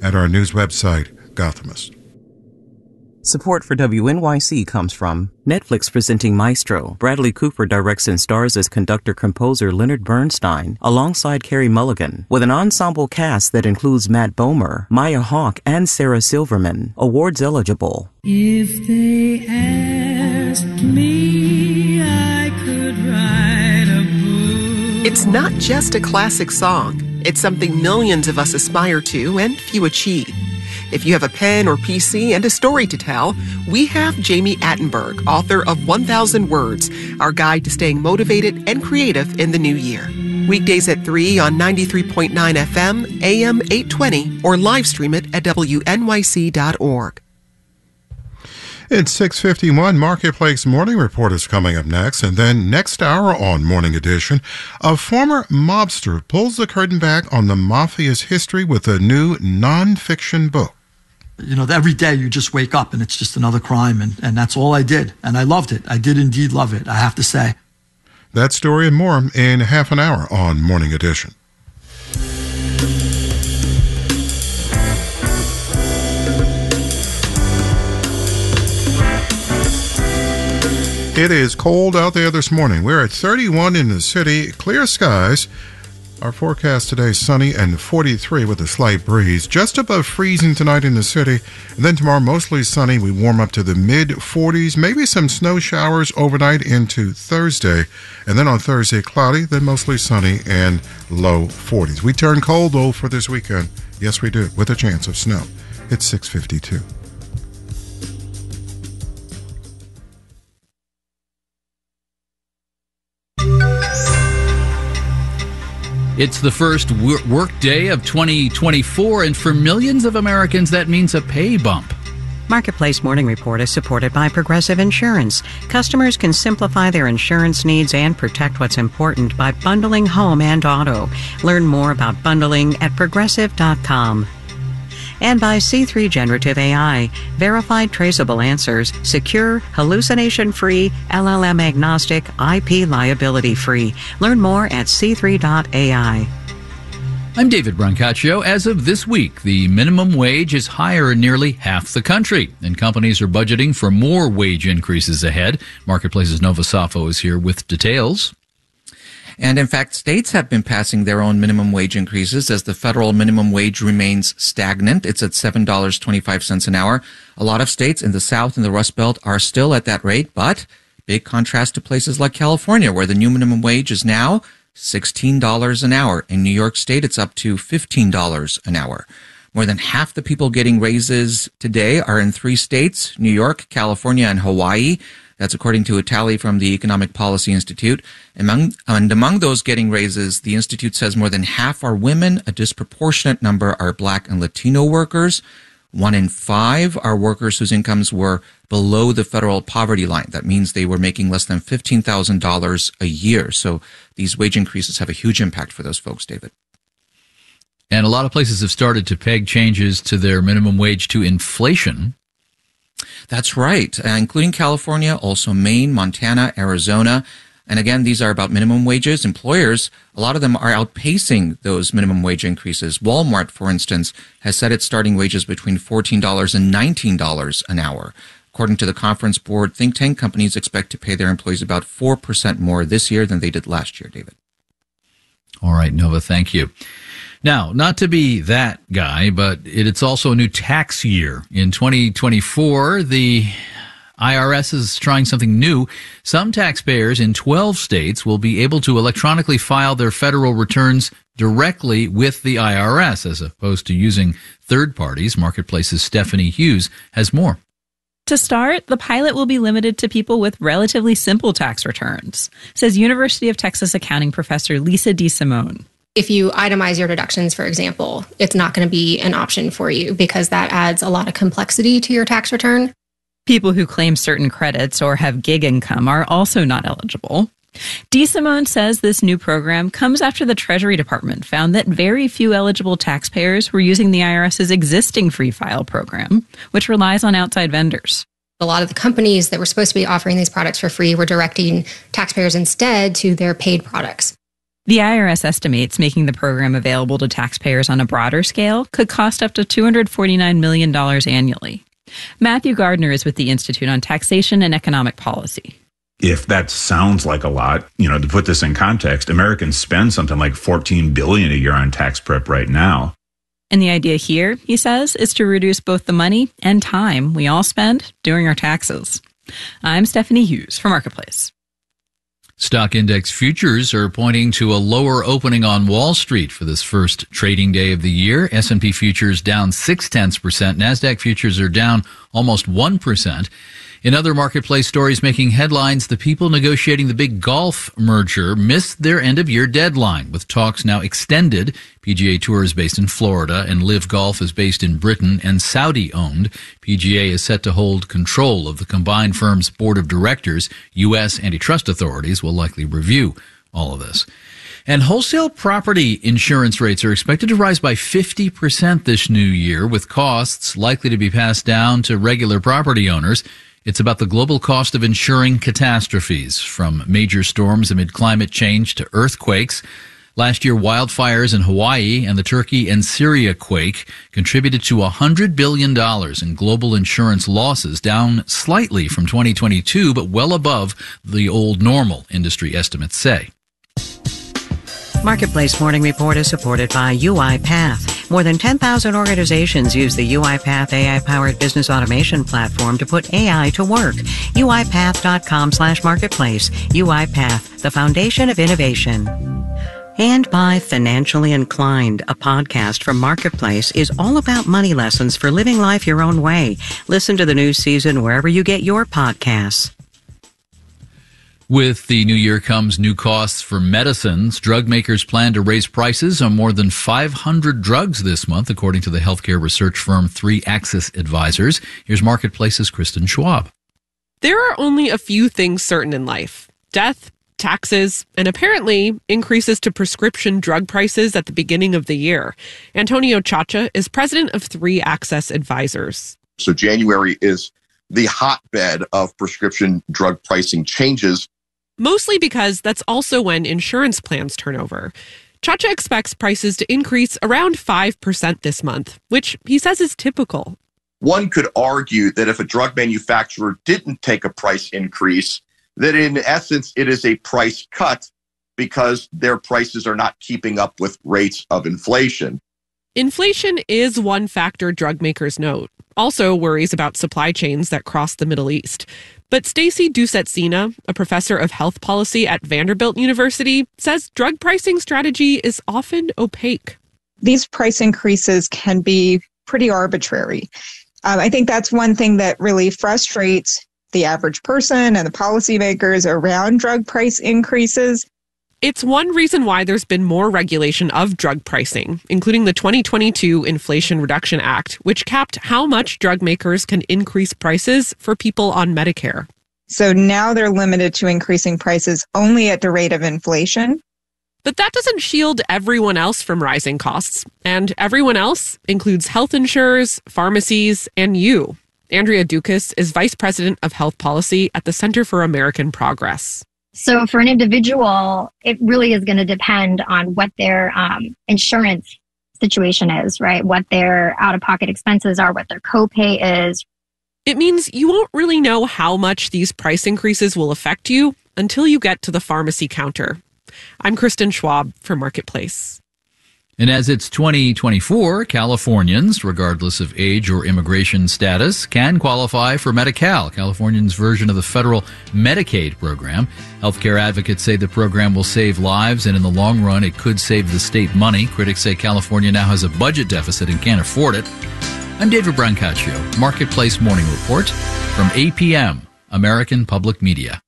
at our news website, Gothamist. Support for WNYC comes from Netflix presenting Maestro. Bradley Cooper directs and stars as conductor-composer Leonard Bernstein alongside Carey Mulligan, with an ensemble cast that includes Matt Bomer, Maya Hawke, and Sarah Silverman. Awards eligible. If they asked me, I could write a book. It's not just a classic song. It's something millions of us aspire to and few achieve. If you have a pen or PC and a story to tell, we have Jamie Attenberg, author of 1,000 Words, our guide to staying motivated and creative in the new year. Weekdays at 3 on 93.9 FM, AM 820, or live stream it at WNYC.org. It's 6:51. Marketplace Morning Report is coming up next. And then next hour on Morning Edition, a former mobster pulls the curtain back on the mafia's history with a new nonfiction book. You know, every day you just wake up and it's just another crime, and that's all I did. And I loved it. I did indeed love it, I have to say. That story and more in half an hour on Morning Edition. It is cold out there this morning. We're at 31 in the city, clear skies. Our forecast today, sunny and 43 with a slight breeze. Just above freezing tonight in the city. And then tomorrow, mostly sunny. We warm up to the mid-40s. Maybe some snow showers overnight into Thursday. And then on Thursday, cloudy, then mostly sunny and low 40s. We turn cold, though, for this weekend. Yes, we do, with a chance of snow. It's 6:52. It's the first work day of 2024, and for millions of Americans, that means a pay bump. Marketplace Morning Report is supported by Progressive Insurance. Customers can simplify their insurance needs and protect what's important by bundling home and auto. Learn more about bundling at Progressive.com. And by C3 Generative AI, verified traceable answers, secure, hallucination-free, LLM-agnostic, IP liability-free. Learn more at c3.ai. I'm David Brancaccio. As of this week, the minimum wage is higher in nearly half the country, and companies are budgeting for more wage increases ahead. Marketplace's Nova Safo is here with details. And in fact, states have been passing their own minimum wage increases as the federal minimum wage remains stagnant. It's at $7.25 an hour. A lot of states in the South and the Rust Belt are still at that rate, but big contrast to places like California, where the new minimum wage is now $16 an hour. In New York State, it's up to $15 an hour. More than half the people getting raises today are in 3 states, New York, California, and Hawaii. That's according to a tally from the Economic Policy Institute. Among those getting raises, the Institute says more than half are women. A disproportionate number are Black and Latino workers. 1 in 5 are workers whose incomes were below the federal poverty line. That means they were making less than $15,000 a year. So these wage increases have a huge impact for those folks, David. And a lot of places have started to peg changes to their minimum wage to inflation. That's right, including California, also Maine, Montana, Arizona. And again, these are about minimum wages. Employers, a lot of them are outpacing those minimum wage increases. Walmart, for instance, has set its starting wages between $14 and $19 an hour. According to the Conference Board think tank, companies expect to pay their employees about 4% more this year than they did last year, David. All right, Nova, thank you. Now, not to be that guy, but it's also a new tax year. In 2024, the IRS is trying something new. Some taxpayers in 12 states will be able to electronically file their federal returns directly with the IRS, as opposed to using third parties. Marketplace's Stephanie Hughes has more. To start, the pilot will be limited to people with relatively simple tax returns, says University of Texas accounting professor Lisa DeSimone. If you itemize your deductions, for example, it's not going to be an option for you because that adds a lot of complexity to your tax return. People who claim certain credits or have gig income are also not eligible. DeSimone says this new program comes after the Treasury Department found that very few eligible taxpayers were using the IRS's existing free file program, which relies on outside vendors. A lot of the companies that were supposed to be offering these products for free were directing taxpayers instead to their paid products. The IRS estimates making the program available to taxpayers on a broader scale could cost up to $249 million annually. Matthew Gardner is with the Institute on Taxation and Economic Policy. If that sounds like a lot, to put this in context, Americans spend something like $14 billion a year on tax prep right now. And the idea here, he says, is to reduce both the money and time we all spend doing our taxes. I'm Stephanie Hughes for Marketplace. Stock index futures are pointing to a lower opening on Wall Street for this first trading day of the year. S&P futures down 0.6%. NASDAQ futures are down almost 1%. In other marketplace stories making headlines, the people negotiating the big golf merger missed their end-of-year deadline, with talks now extended. PGA Tour is based in Florida, and Live Golf is based in Britain and Saudi-owned. PGA is set to hold control of the combined firm's board of directors. U.S. antitrust authorities will likely review all of this. And wholesale property insurance rates are expected to rise by 50% this new year, with costs likely to be passed down to regular property owners. It's about the global cost of insuring catastrophes, from major storms amid climate change to earthquakes. Last year, wildfires in Hawaii and the Turkey and Syria quake contributed to $100 billion in global insurance losses, down slightly from 2022, but well above the old normal, industry estimates say. Marketplace Morning Report is supported by UiPath. More than 10,000 organizations use the UiPath AI-powered business automation platform to put AI to work. UiPath.com/marketplace. UiPath, the foundation of innovation. And by Financially Inclined, a podcast from Marketplace, is all about money lessons for living life your own way. Listen to the new season wherever you get your podcasts. With the new year comes new costs for medicines. Drug makers plan to raise prices on more than 500 drugs this month, according to the healthcare research firm 3 Axis Advisors. Here's Marketplace's Kristen Schwab. There are only a few things certain in life: death, taxes, and apparently increases to prescription drug prices at the beginning of the year. Antonio Chacha is president of 3 Axis Advisors. So January is the hotbed of prescription drug pricing changes. Mostly because that's also when insurance plans turn over. Chacha expects prices to increase around 5% this month, which he says is typical. One could argue that if a drug manufacturer didn't take a price increase, that in essence it is a price cut because their prices are not keeping up with rates of inflation. Inflation is one factor drug makers note. Also worries about supply chains that cross the Middle East. But Stacy Doucette-Sina, a professor of health policy at Vanderbilt University, says drug pricing strategy is often opaque. These price increases can be pretty arbitrary. I think that's one thing that really frustrates the average person and the policymakers around drug price increases. It's one reason why there's been more regulation of drug pricing, including the 2022 Inflation Reduction Act, which capped how much drug makers can increase prices for people on Medicare. So now they're limited to increasing prices only at the rate of inflation. But that doesn't shield everyone else from rising costs. And everyone else includes health insurers, pharmacies, and you. Andrea Dukas is vice president of health policy at the Center for American Progress. So for an individual, it really is going to depend on what their insurance situation is, right? What their out-of-pocket expenses are, what their copay is. It means you won't really know how much these price increases will affect you until you get to the pharmacy counter. I'm Kristen Schwab for Marketplace. And as it's 2024, Californians, regardless of age or immigration status, can qualify for Medi-Cal, Californians' version of the federal Medicaid program. Healthcare advocates say the program will save lives, and in the long run, it could save the state money. Critics say California now has a budget deficit and can't afford it. I'm David Brancaccio, Marketplace Morning Report from APM, American Public Media.